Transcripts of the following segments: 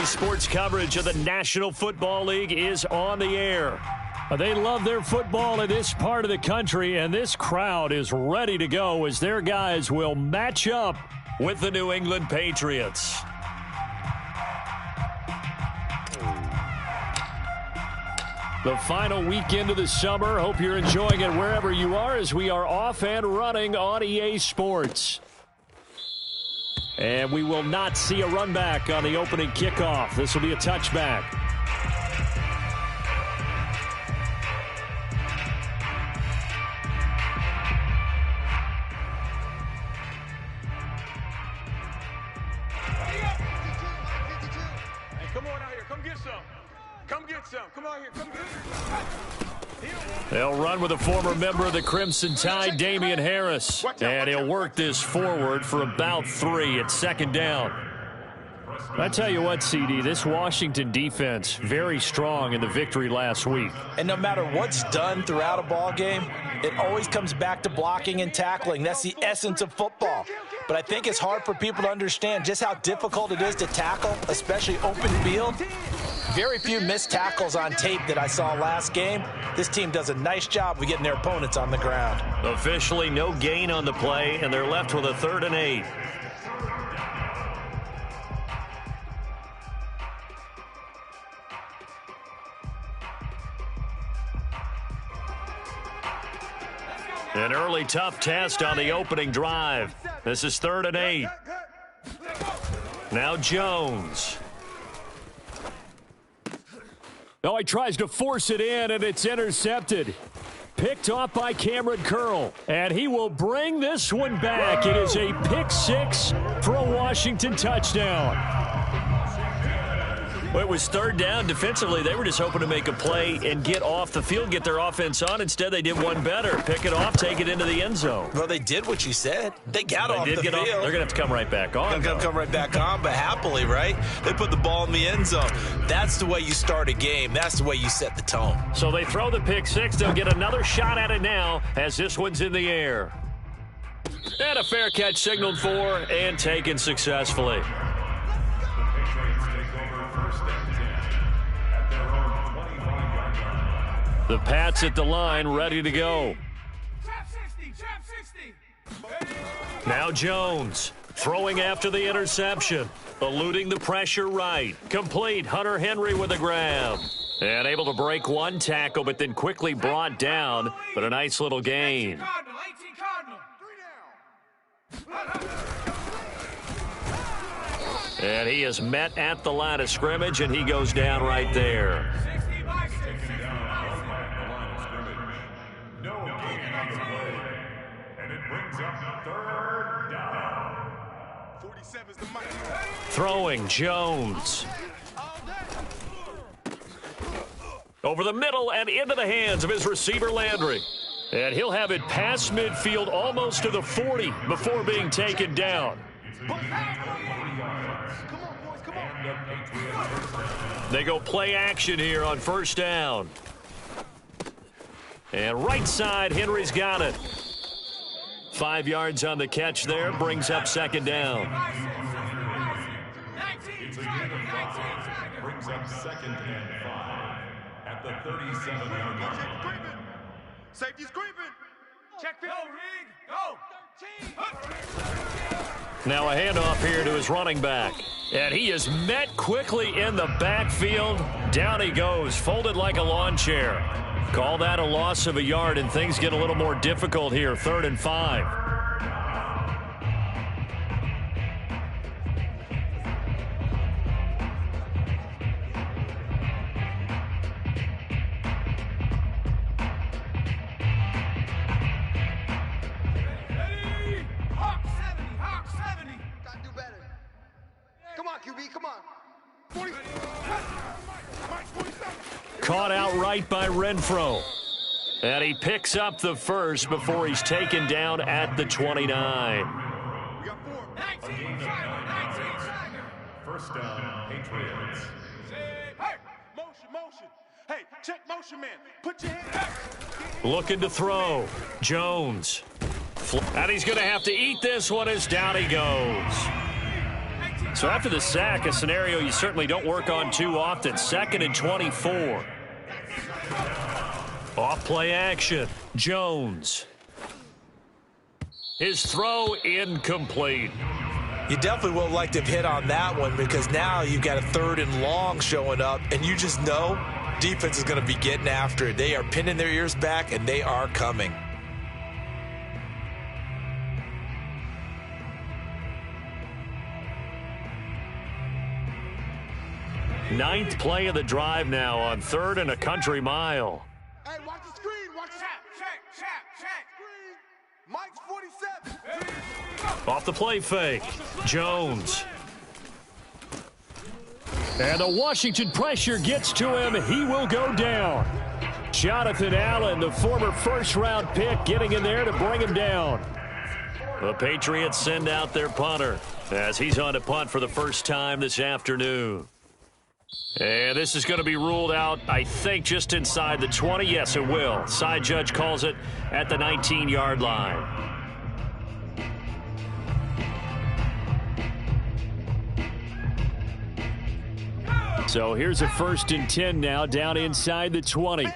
EA Sports coverage of the National Football League is on the air. They love their football in this part of the country, and this crowd is ready to go as their guys will match up with the New England Patriots. The final weekend of the summer. Hope you're enjoying it wherever you are as we are off and running on EA Sports. And we will not see a run back on the opening kickoff. This will be a touchback. Hey, come on out here. Come get some. Come get some. Come out here. Come get some. They'll run with a former member of the Crimson Tide, Damian Harris. And he'll work this forward for about 3 at second down. I tell you what, CD, this Washington defense, very strong in the victory last week. And no matter what's done throughout a ball game, it always comes back to blocking and tackling. That's the essence of football. But I think it's hard for people to understand just how difficult it is to tackle, especially open field. Very few missed tackles on tape that I saw last game. This team does a nice job of getting their opponents on the ground. Officially no gain on the play, and they're left with a 3rd and 8. An early tough test on the opening drive. This is 3rd and 8. Now Jones. Oh, he tries to force it in, and it's intercepted. Picked off by Cameron Curl, and he will bring this one back. It is a pick 6 for a Washington touchdown. Well, it was 3rd down. Defensively, they were just hoping to make a play and get off the field, get their offense on. Instead, they did one better. Pick it off, take it into the end zone. Well, they did what you said. They got off the field. They're going to have to come right back on. They're going to come right back on, but happily, right? They put the ball in the end zone. That's the way you start a game. That's the way you set the tone. So they throw the pick 6. They'll get another shot at it now as this one's in the air. And a fair catch signaled for and taken successfully. The Pats at the line, ready to go. Now Jones, throwing after the interception, eluding the pressure right. Complete, Hunter Henry with a grab. And able to break one tackle, but then quickly brought down, but a nice little gain. And he is met at the line of scrimmage, and he goes down right there. Throwing, Jones. Over the middle and into the hands of his receiver, Landry. And he'll have it past midfield almost to the 40 before being taken down. They go play action here on 1st down. And right side, Henry's got it. 5 yards on the catch there, brings up 2nd down. Brings up 2nd and 5 at the 37-yard line. Safety's creeping. Check field. Go, Now a handoff here to his running back. And he is met quickly in the backfield. Down he goes, folded like a lawn chair. Call that a loss of a yard, and things get a little more difficult here. 3rd and 5. Caught outright by Renfro. And he picks up the 1st before he's taken down at the 29. We got 4. 1st down, Patriots. Hey, motion. Hey, check motion, man. Put your hand back. Looking to throw. Jones. And he's going to have to eat this one as down he goes. So after the sack, a scenario you certainly don't work on too often. 2nd and 24. Off play action. Jones. His throw incomplete. You definitely would have liked to have hit on that one because now you've got a 3rd and long showing up, and you just know defense is going to be getting after it. They are pinning their ears back, and they are coming. Ninth play of the drive now on 3rd and a country mile. Hey, watch the screen. Watch the check. Mike's 47. Off the play fake. Jones. And the Washington pressure gets to him. He will go down. Jonathan Allen, the former first-round pick, getting in there to bring him down. The Patriots send out their punter as he's on to punt for the first time this afternoon. And this is going to be ruled out, I think, just inside the 20. Yes, it will. Side judge calls it at the 19-yard line. So here's a 1st and 10 now down inside the 20.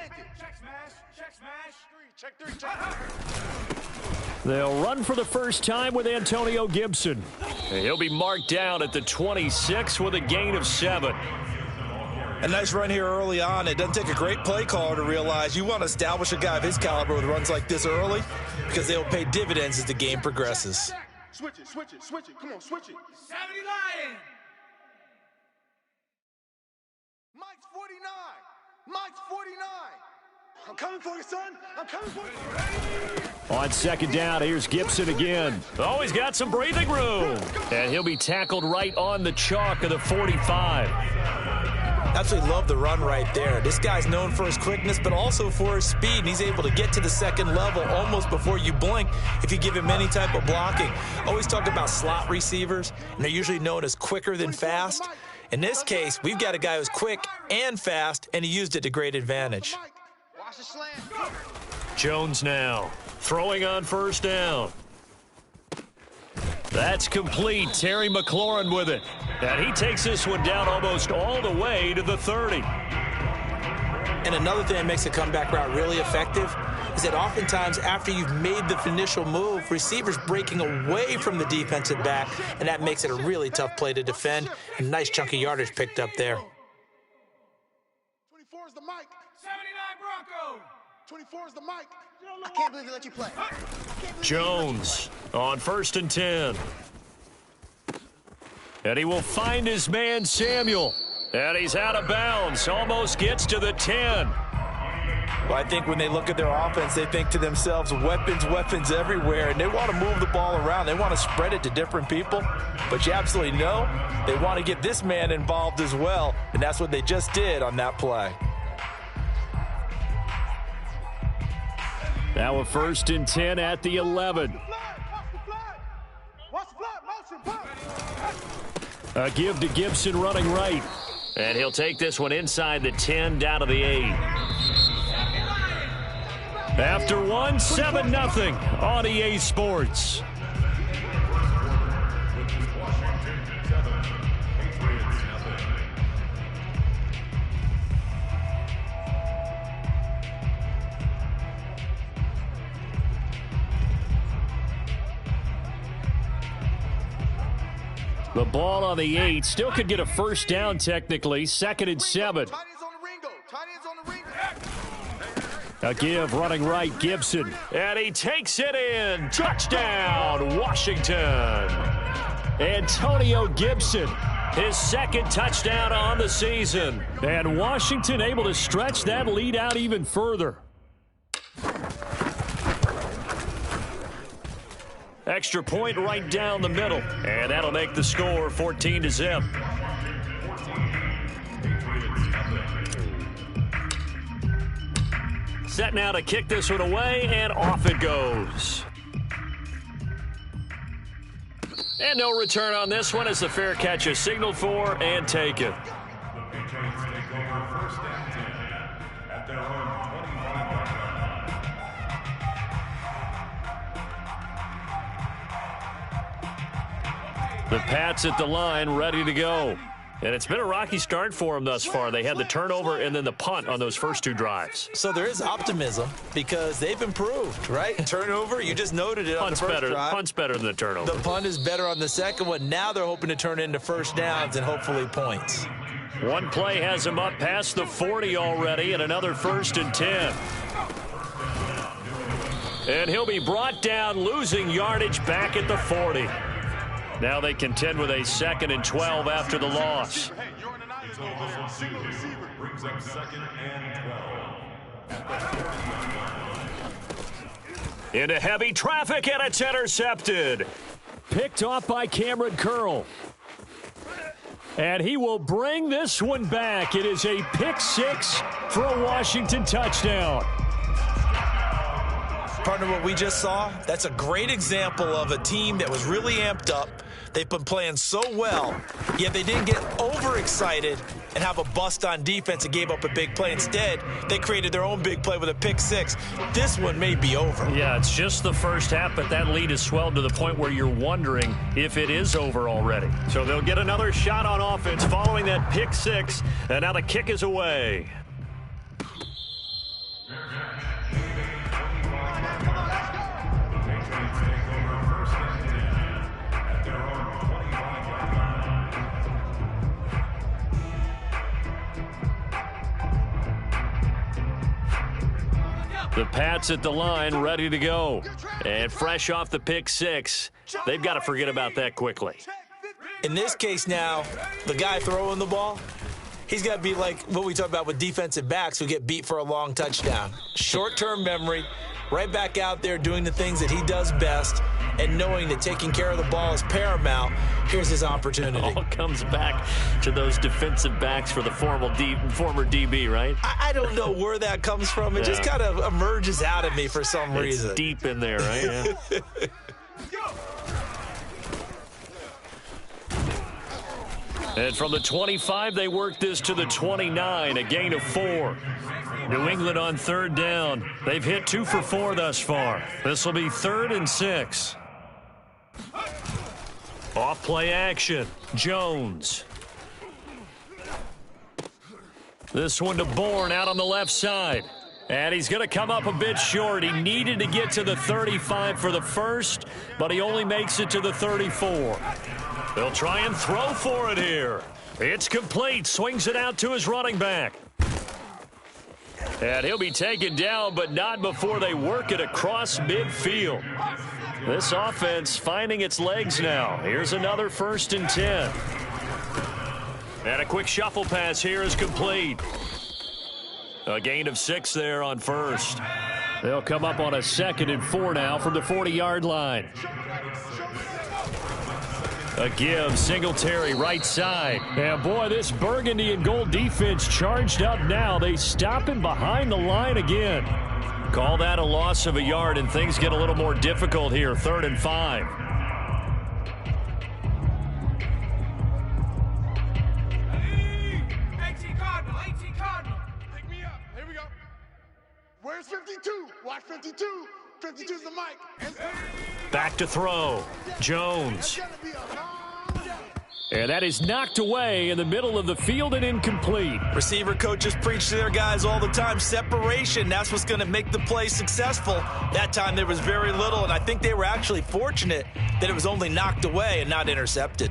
They'll run for the first time with Antonio Gibson. And he'll be marked down at the 26 with a gain of 7. A nice run here early on. It doesn't take a great play caller to realize you want to establish a guy of his caliber with runs like this early because they will pay dividends as the game progresses. Switch it. Come on, switch it. 70 Lions. Mike's 49. Mike's 49. I'm coming for you, son. I'm coming for you. On 2nd down, here's Gibson again. Oh, he's got some breathing room. And he'll be tackled right on the chalk of the 45. Absolutely love the run right there. This guy's known for his quickness, but also for his speed, and he's able to get to the 2nd level almost before you blink if you give him any type of blocking. Always talk about slot receivers, and they're usually known as quicker than fast. In this case, we've got a guy who's quick and fast, and he used it to great advantage. Watch the slant. Jones now throwing on 1st down. That's complete. Terry McLaurin with it. And he takes this one down almost all the way to the 30. And another thing that makes a comeback route really effective is that oftentimes after you've made the initial move, receivers breaking away from the defensive back, and that makes it a really tough play to defend. A nice chunky yardage picked up there. 24 is the Mike. 79 Broncos. 24 is the Mike. I can't believe they let you play. Jones on 1st and 10. And he will find his man Samuel. And he's out of bounds. Almost gets to the 10. Well, I think when they look at their offense, they think to themselves, weapons everywhere, and they want to move the ball around. They want to spread it to different people. But you absolutely know they want to get this man involved as well, and that's what they just did on that play. Now a 1st and 10 at the 11. A give to Gibson running right. And he'll take this one inside the 10 down to the 8. After one, 7-0 on EA Sports. The ball on the 8. Still could get a 1st down technically. 2nd and 7. Tight ends on the Ringo. Tight ends on the Ringo. A give running right, Gibson. And he takes it in. Touchdown, Washington. Antonio Gibson, his 2nd touchdown on the season. And Washington able to stretch that lead out even further. Extra point right down the middle. And that'll make the score 14-0. Set now to kick this one away, and off it goes. And no return on this one as the fair catch is signaled for and taken. The Patriots take over 1st and 10 at their own 21-yard line. The Pats at the line, ready to go. And it's been a rocky start for them thus far. They had the turnover and then the punt on those first 2 drives. So there is optimism because they've improved, right? Turnover, you just noted it on the first drive. Punt's better than the turnover. The punt is better on the second one. Now they're hoping to turn it into first downs and hopefully points. One play has him up past the 40 already, and another 1st and 10. And he'll be brought down, losing yardage back at the 40. Now they contend with a 2nd and 12 after the loss. Brings up 2nd and 12. Into heavy traffic, and it's intercepted. Picked off by Cameron Curl. And he will bring this one back. It is a pick 6 for a Washington touchdown. Partner, what we just saw, that's a great example of a team that was really amped up. They've been playing so well, yet they didn't get overexcited and have a bust on defense and gave up a big play. Instead, they created their own big play with a pick 6. This one may be over. Yeah, it's just the first half, but that lead has swelled to the point where you're wondering if it is over already. So they'll get another shot on offense following that pick 6, and now the kick is away. The Pats at the line, ready to go. And fresh off the pick 6, they've got to forget about that quickly. In this case now, the guy throwing the ball, he's got to be like what we talk about with defensive backs who get beat for a long touchdown. Short-term memory, right back out there doing the things that he does best, and knowing that taking care of the ball is paramount. Here's his opportunity. All comes back to those defensive backs for the former DB, right? I don't know where that comes from. It just kind of emerges out of me for some reason. It's deep in there, right? Yeah. And from the 25, they work this to the 29, a gain of 4. New England on 3rd down. They've hit 2 for 4 thus far. This will be 3rd and 6. Off play action. Jones. This one to Bourne out on the left side. And he's going to come up a bit short. He needed to get to the 35 for the first, but he only makes it to the 34. They'll try and throw for it here. It's complete. Swings it out to his running back. And he'll be taken down, but not before they work it across midfield. This offense finding its legs now. Here's another 1st and 10. And a quick shuffle pass here is complete. A gain of 6 there on 1st. They'll come up on a 2nd and 4 now from the 40-yard line. A give, Singletary right side. And boy, this burgundy and gold defense charged up now. They stop him behind the line again. Call that a loss of a yard, and things get a little more difficult here. 3rd and 5. Pick me up. Here we go. Where's 52? Watch 52. 52's the mic. Back to throw. Jones. That's gonna be a long day. And that is knocked away in the middle of the field and incomplete. Receiver coaches preach to their guys all the time. Separation, that's what's going to make the play successful. That time there was very little, and I think they were actually fortunate that it was only knocked away and not intercepted.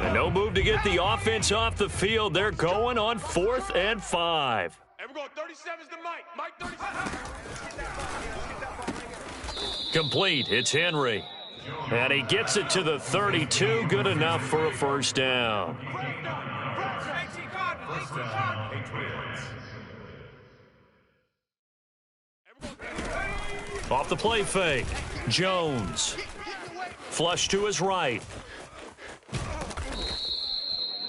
And no move to get the offense off the field. They're going on 4th and 5. Hey, we're going 37's the mic. Mike 37. Complete. It's Henry. And he gets it to the 32. Good enough for a 1st down. Off the play fake. Jones. Flush to his right.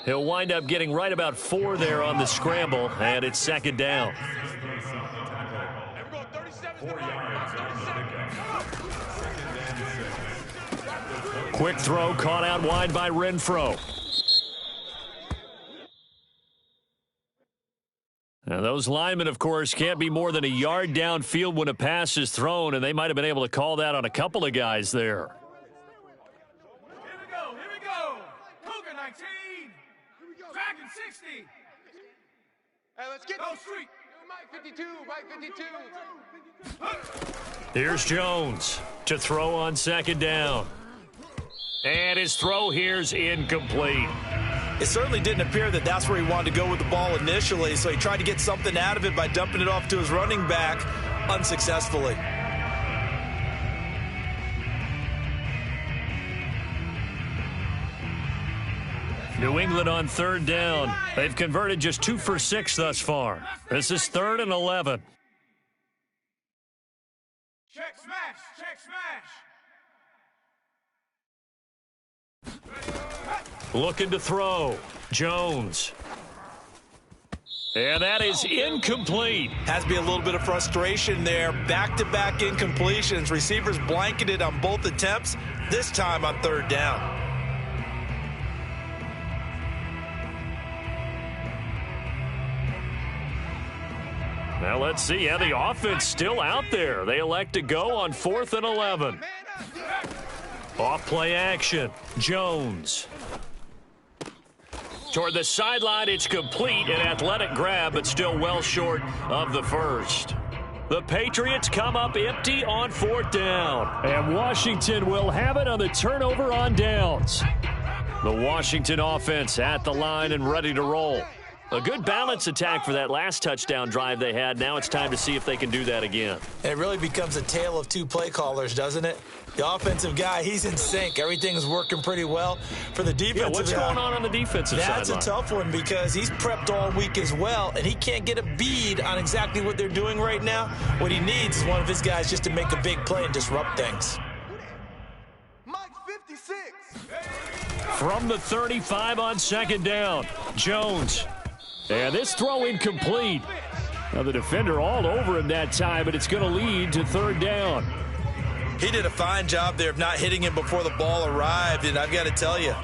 He'll wind up getting right about 4 there on the scramble, and it's 2nd down. Quick throw caught out wide by Renfro. Now those linemen, of course, can't be more than a yard downfield when a pass is thrown, and they might have been able to call that on a couple of guys there. 19. Dragon 60. Hey, let's get Go street. Mike 52, Mike 52. Here's Jones to throw on second down. And his throw here's incomplete. It certainly didn't appear that that's where he wanted to go with the ball initially, so he tried to get something out of it by dumping it off to his running back unsuccessfully. New England on third down. They've converted just 2 for 6 thus far. This is 3rd and 11. Check smash. Check smash. Looking to throw. Jones. And that is incomplete. Has to be a little bit of frustration there. Back-to-back incompletions. Receivers blanketed on both attempts, this time on third down. Now let's see. Yeah, the offense still out there. They elect to go on 4th and 11. Off play action. Jones. Toward the sideline, it's complete. An athletic grab, but still well short of the first. The Patriots come up empty on 4th down. And Washington will have it on the turnover on downs. The Washington offense at the line and ready to roll. A good balance attack for that last touchdown drive they had. Now it's time to see if they can do that again. It really becomes a tale of two play callers, doesn't it? The offensive guy, he's in sync. Everything's working pretty well. For the defensive guy, what's going on the defensive side? That's a tough one because he's prepped all week as well, and he can't get a bead on exactly what they're doing right now. What he needs is one of his guys just to make a big play and disrupt things. Mike 56. From the 35 on second down, Jones. And this throw incomplete. Now the defender all over him that time, but it's going to lead to 3rd down. He did a fine job there of not hitting him before the ball arrived, and I've got to tell you,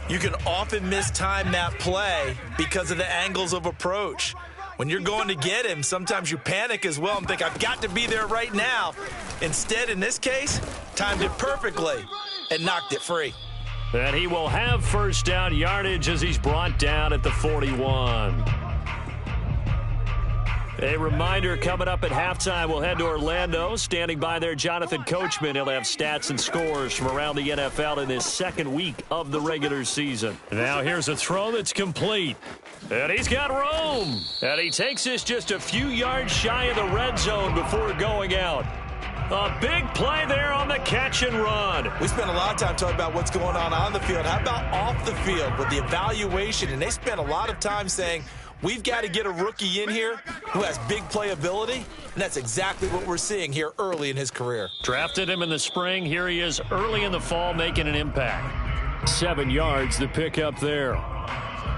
you can often mistime that play because of the angles of approach. When you're going to get him, sometimes you panic as well and think, I've got to be there right now. Instead, in this case, timed it perfectly and knocked it free. And he will have first down yardage as he's brought down at the 41. A reminder, coming up at halftime, we'll head to Orlando. Standing by there, Jonathan Coachman. He'll have stats and scores from around the NFL in this second week of the regular season. Now here's a throw that's complete. And he's got room. And he takes this just a few yards shy of the red zone before going out. A big play there on the catch and run. We spent a lot of time talking about what's going on the field. How about off the field with the evaluation? And they spent a lot of time saying, we've got to get a rookie in here who has big playability, and that's exactly what we're seeing here early in his career. Drafted him in the spring. Here he is early in the fall making an impact. 7 yards to pick up there.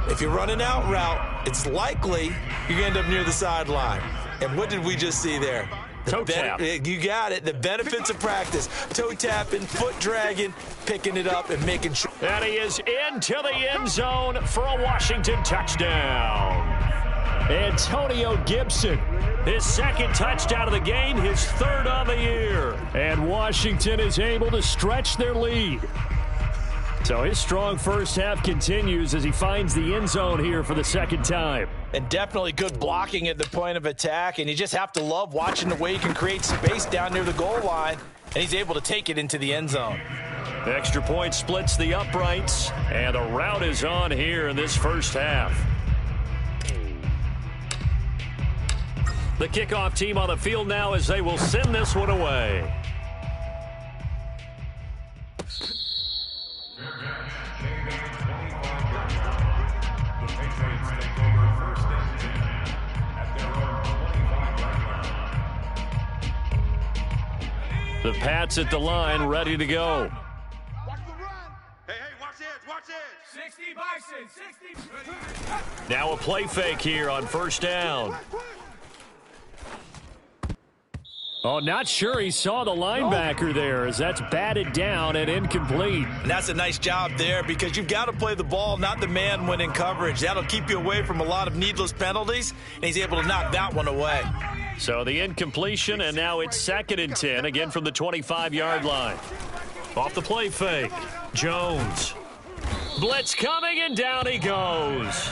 If you run an out route, it's likely you're going to end up near the sideline. And what did we just see there? Toe tap. You got it. The benefits of practice. Toe tapping, foot dragging, picking it up, and making sure. And he is into the end zone for a Washington touchdown. Antonio Gibson, his 2nd touchdown of the game, his 3rd on the year. And Washington is able to stretch their lead. So his strong first half continues as he finds the end zone here for the 2nd time. And definitely good blocking at the point of attack, and you just have to love watching the way he can create space down near the goal line, and he's able to take it into the end zone. The extra point splits the uprights, and the route is on here in this first half. The kickoff team on the field now as they will send this one away. The Patriots take over 1st and 10 at their own 25-yard line. The Pats at the line, ready to go. Watch the run. Hey, watch this, watch this. 60 Bison, 60. Now a play fake here on 1st down. Oh, not sure he saw the linebacker there as that's batted down and incomplete. And that's a nice job there because you've got to play the ball, not the man when in coverage. That'll keep you away from a lot of needless penalties, and he's able to knock that one away. So the incompletion, and now it's 2nd and 10, again from the 25-yard line. Off the play fake, Jones. Blitz coming, and down he goes.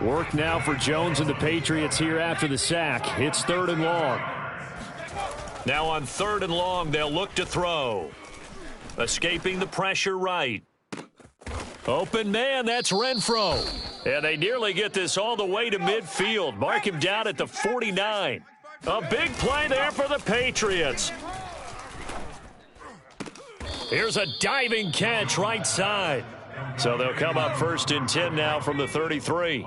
Work now for Jones and the Patriots here after the sack. It's 3rd and long. Now on 3rd and long, they'll look to throw. Escaping the pressure right. Open man, that's Renfro. And they nearly get this all the way to midfield. Mark him down at the 49. A big play there for the Patriots. Here's a diving catch right side. So they'll come up 1st and 10 now from the 33.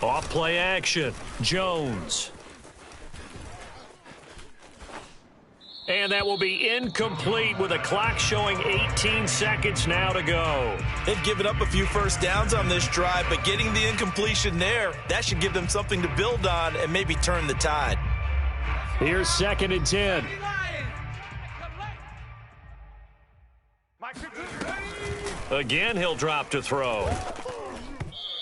Off play action. Jones. And that will be incomplete with a clock showing 18 seconds now to go. They've given up a few first downs on this drive, but getting the incompletion there, that should give them something to build on and maybe turn the tide. Here's 2nd and 10. Again, he'll drop to throw.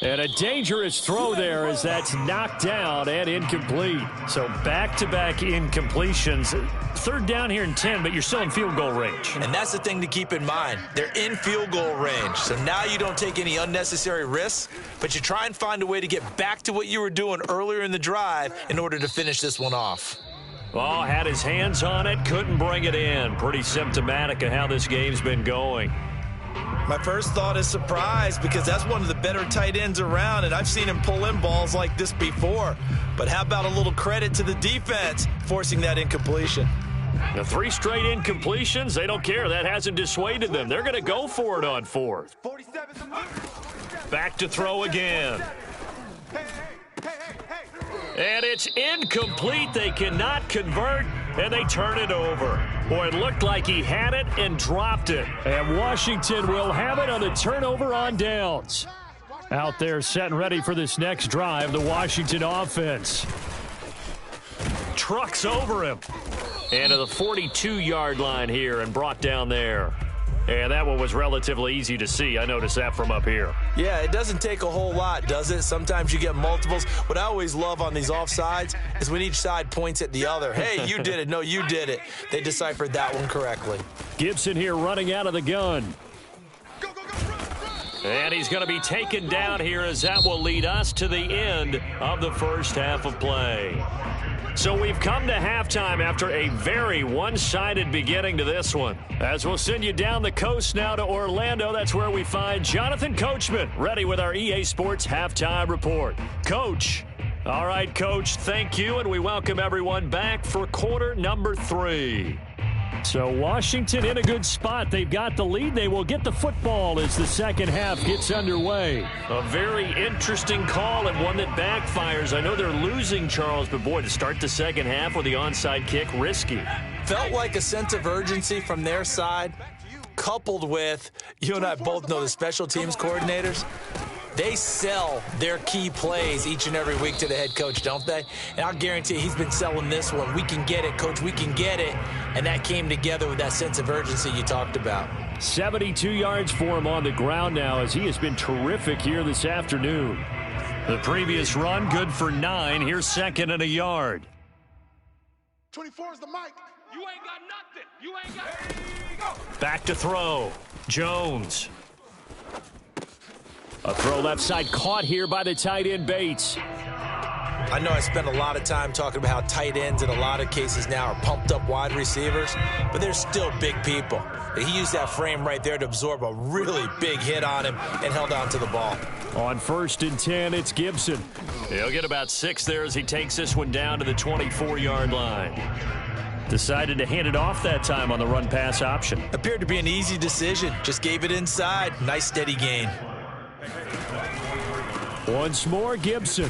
And a dangerous throw there as that's knocked down and incomplete. So back-to-back incompletions. 3rd down here and 10, but you're still in field goal range. And that's the thing to keep in mind. They're in field goal range. So now you don't take any unnecessary risks, but you try and find a way to get back to what you were doing earlier in the drive in order to finish this one off. Oh, had his hands on it, couldn't bring it in. Pretty symptomatic of how this game's been going. My first thought is surprise because that's one of the better tight ends around, and I've seen him pull in balls like this before. But how about a little credit to the defense forcing that incompletion? The 3 straight incompletions, they don't care. That hasn't dissuaded them. They're going to go for it on 4th. Back to throw again. And it's incomplete. They cannot convert, and they turn it over. Boy, it looked like he had it and dropped it. And Washington will have it on the turnover on downs. Out there set and ready for this next drive, the Washington offense. Trucks over him. And to the 42-yard line here and brought down there. And that one was relatively easy to see. I noticed that from up here. Yeah, it doesn't take a whole lot, does it? Sometimes you get multiples. What I always love on these offsides is when each side points at the other. Hey, you did it. No, you did it. They deciphered that one correctly. Gibson here running out of the gun. And he's going to be taken down here as that will lead us to the end of the first half of play. So we've come to halftime after a very one-sided beginning to this one. As we'll send you down the coast now to Orlando, that's where we find Jonathan Coachman ready with our EA Sports Halftime Report. Coach. All right, Coach, thank you, and we welcome everyone back for quarter number 3. So Washington in a good spot. They've got the lead. They will get the football as the second half gets underway. A very interesting call and one that backfires. I know they're losing, Charles, but boy, to start the second half with the onside kick, risky. Felt like a sense of urgency from their side, coupled with, you and I both know the special teams coordinators. They sell their key plays each and every week to the head coach, don't they? And I'll guarantee you he's been selling this one. We can get it, Coach. We can get it. And that came together with that sense of urgency you talked about. 72 yards for him on the ground now as he has been terrific here this afternoon. The previous run, good for 9. Here's 2nd and a yard. 24 is the mic. You ain't got nothing. You ain't got. Back to throw. Jones. A throw left side caught here by the tight end Bates. I know I spent a lot of time talking about how tight ends in a lot of cases now are pumped up wide receivers, but they're still big people. He used that frame right there to absorb a really big hit on him and held on to the ball. On 1st and 10, it's Gibson. He'll get about 6 there as he takes this one down to the 24-yard line. Decided to hand it off that time on the run-pass option. Appeared to be an easy decision. Just gave it inside. Nice steady gain. Once more, Gibson.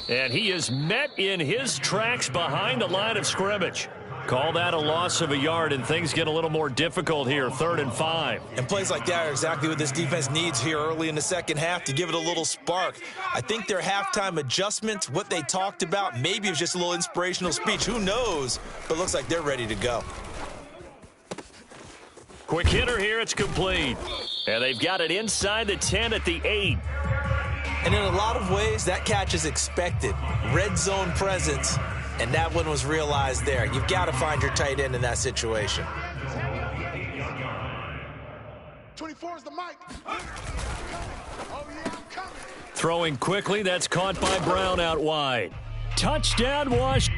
And he is met in his tracks behind the line of scrimmage. Call that a loss of a yard, and things get a little more difficult here, 3rd and 5. And plays like that are exactly what this defense needs here early in the second half to give it a little spark. I think their halftime adjustments, what they talked about, maybe it was just a little inspirational speech. Who knows? But it looks like they're ready to go. Quick hitter here, it's complete. And they've got it inside the 10 at the 8. And in a lot of ways, that catch is expected. Red zone presence. And that one was realized there. You've got to find your tight end in that situation. 24 is the mic. Oh, yeah, I'm coming. Throwing quickly, that's caught by Brown out wide. Touchdown, Washington.